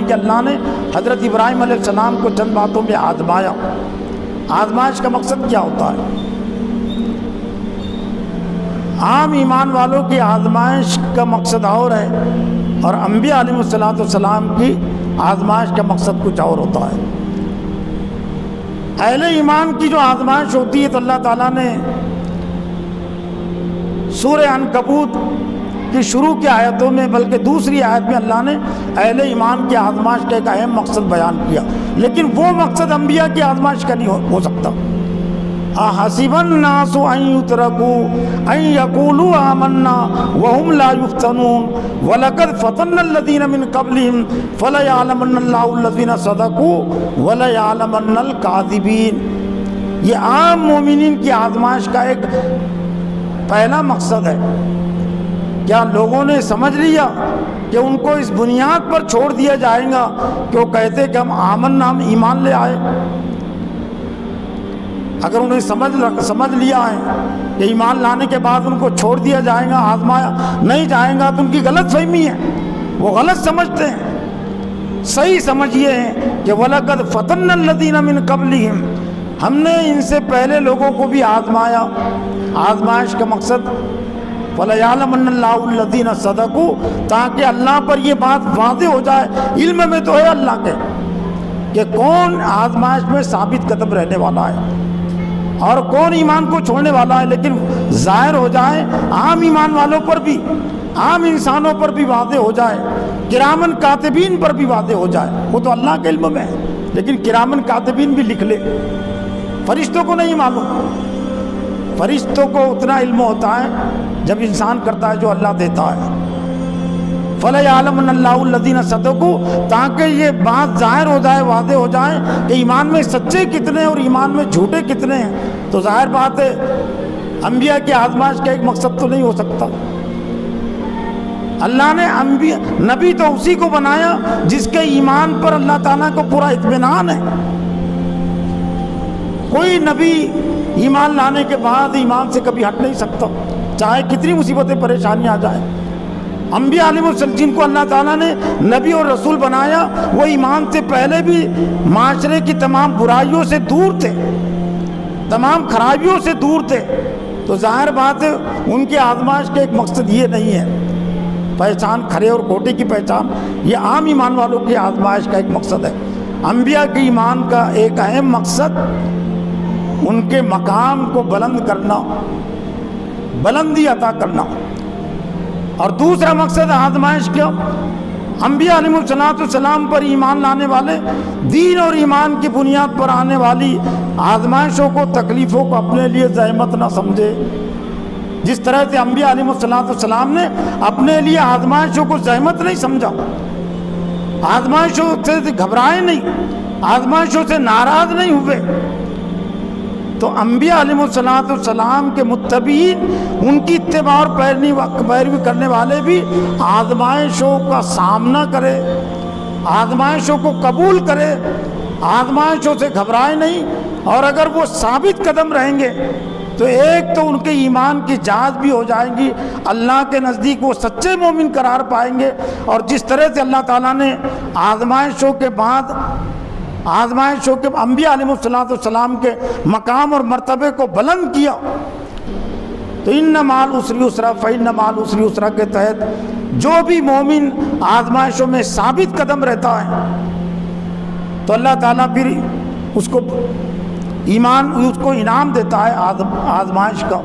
کہ اللہ نے حضرت ابراہیم علیہ السلام کو چند باتوں میں آزمایا۔ آزمائش کا مقصد کیا ہوتا ہے؟ عام ایمان والوں کی آزمائش کا مقصد اور ہے، اور انبیاء علیہ السلام کی آزمائش کا مقصد کچھ اور ہوتا ہے۔ اہل ایمان کی جو آزمائش ہوتی ہے تو اللہ تعالیٰ نے سورہ عنکبوت کی شروع کی آیتوں میں، بلکہ دوسری آیت میں اللہ نے اہل ایمان کی آزمائش کا ایک اہم مقصد بیان کیا، لیکن وہ مقصد انبیاء کی آزمائش کا نہیں ہو سکتا۔ احسب الناس ان یترکوا ان یقولوا آمنا وهم لا یفتنون ولقد فتنا الذین من قبلهم فلیعلمن اللہ الذین صدقوا ولیعلمن الکاذبین۔ یہ عام مومنین کی آزمائش کا ایک پہلا مقصد ہے۔ کیا لوگوں نے سمجھ لیا کہ ان کو اس بنیاد پر چھوڑ دیا جائے گا کہ وہ کہتے کہ ہم آمنا، ہم ایمان لے آئے؟ اگر انہیں سمجھ لیا ہے کہ ایمان لانے کے بعد ان کو چھوڑ دیا جائے گا، آزمایا نہیں جائے گا، تو ان کی غلط فہمی ہے، وہ غلط سمجھتے ہیں۔ صحیح سمجھ یہ ہے کہ وَلَقَدْ فَتَنَّا الَّذِينَ مِن قَبْلِهِمْ، ہم نے ان سے پہلے لوگوں کو بھی آزمایا۔ آزمائش کا مقصد وَلَيَعْلَمَنَّ اللَّهُ الَّذِينَ صَدَقُوا، تاکہ اللہ پر یہ بات واضح ہو جائے، علم میں تو ہے اللہ کے کہ کون آزمائش میں ثابت قدم رہنے والا ہے اور کون ایمان کو چھوڑنے والا ہے، لیکن ظاہر ہو جائے، عام ایمان والوں پر بھی، عام انسانوں پر بھی واضح ہو جائے، کرامن کاتبین پر بھی واضح ہو جائے۔ وہ تو اللہ کے علم میں ہے، لیکن کرامن کاتبین بھی لکھ لے، فرشتوں کو نہیں معلوم۔ فرشتوں کو اتنا علم ہوتا ہے جب انسان کرتا ہے جو اللہ دیتا ہے۔ فَلَيَعْلَمَنَّ اللَّهُ الَّذِينَ صَدَقُوا، تاکہ یہ بات ظاہر ہو جائے، واضح ہو جائے کہ ایمان میں سچے کتنے اور ایمان میں جھوٹے کتنے ہیں۔ تو ظاہر بات ہے انبیاء کی آزمائش کا ایک مقصد تو نہیں ہو سکتا۔ اللہ نے نبی تو اسی کو بنایا جس کے ایمان پر اللہ تعالیٰ کو پورا اطمینان ہے۔ کوئی نبی ایمان لانے کے بعد ایمان سے کبھی ہٹ نہیں سکتا، چاہے کتنی مصیبتیں پریشانیاں آ جائیں۔ انبیاء علیہ السلام جن کو اللہ تعالیٰ نے نبی اور رسول بنایا، وہ ایمان سے پہلے بھی معاشرے کی تمام برائیوں سے دور تھے، تمام خرابیوں سے دور تھے۔ تو ظاہر بات ہے ان کی آزمائش کا ایک مقصد یہ نہیں ہے پہچان، کھرے اور کھوٹے کی پہچان، یہ عام ایمان والوں کی آزمائش کا ایک مقصد ہے۔ انبیاء کے ایمان کا ایک اہم مقصد ان کے مقام کو بلند کرنا، بلندی عطا کرنا، اور دوسرا مقصد آزمائش کیا؟ انبیاء علیہ السلام پر ایمان لانے والے دین اور ایمان کی بنیاد پر آنے والی آزمائشوں کو، تکلیفوں کو اپنے لیے زحمت نہ سمجھے۔ جس طرح سے انبیاء علیہ السلام نے اپنے لیے آزمائشوں کو زحمت نہیں سمجھا، آزمائشوں سے گھبرائے نہیں، آزمائشوں سے ناراض نہیں ہوئے، تو انبیاء علیہ السلام کے متبعین، ان کی اتباع اور پیروی کرنے والے بھی آزمائشوں کا سامنا کرے، آزمائشوں کو قبول کرے، آزمائشوں سے گھبرائے نہیں، اور اگر وہ ثابت قدم رہیں گے تو ایک تو ان کے ایمان کی جانچ بھی ہو جائے گی، اللہ کے نزدیک وہ سچے مومن قرار پائیں گے۔ اور جس طرح سے اللہ تعالیٰ نے آزمائشوں کے بعد، آزمائشوں کے انبیاء علیہ السلام کے مقام اور مرتبے کو بلند کیا، تو ان مع العسر یسرا فإن مع العسر یسرا کے تحت جو بھی مومن آزمائشوں میں ثابت قدم رہتا ہے تو اللہ تعالیٰ پھر اس کو ایمان، اس کو انعام دیتا ہے آزمائش کا۔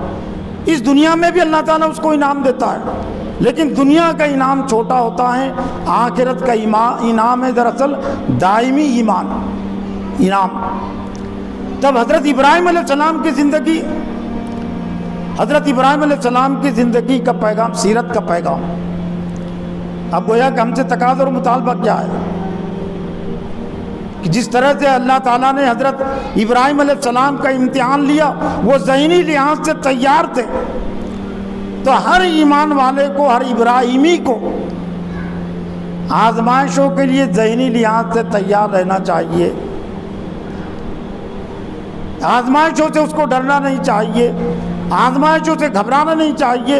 اس دنیا میں بھی اللہ تعالیٰ اس کو انعام دیتا ہے، لیکن دنیا کا انعام چھوٹا ہوتا ہے، آخرت کا انعام ہے دراصل دائمی ایمان انعام۔ تب حضرت ابراہیم علیہ السلام کی زندگی، حضرت ابراہیم علیہ السلام کی زندگی کا پیغام، سیرت کا پیغام، اب گویا کہ ہم سے تقاضا اور مطالبہ کیا ہے کہ جس طرح سے اللہ تعالیٰ نے حضرت ابراہیم علیہ السلام کا امتحان لیا، وہ ذہنی لحاظ سے تیار تھے، تو ہر ایمان والے کو، ہر ابراہیمی کو آزمائشوں کے لیے ذہنی لحاظ سے تیار رہنا چاہیے۔ آزمائشوں سے اس کو ڈرنا نہیں چاہیے، آزمائشوں سے گھبرانا نہیں چاہیے۔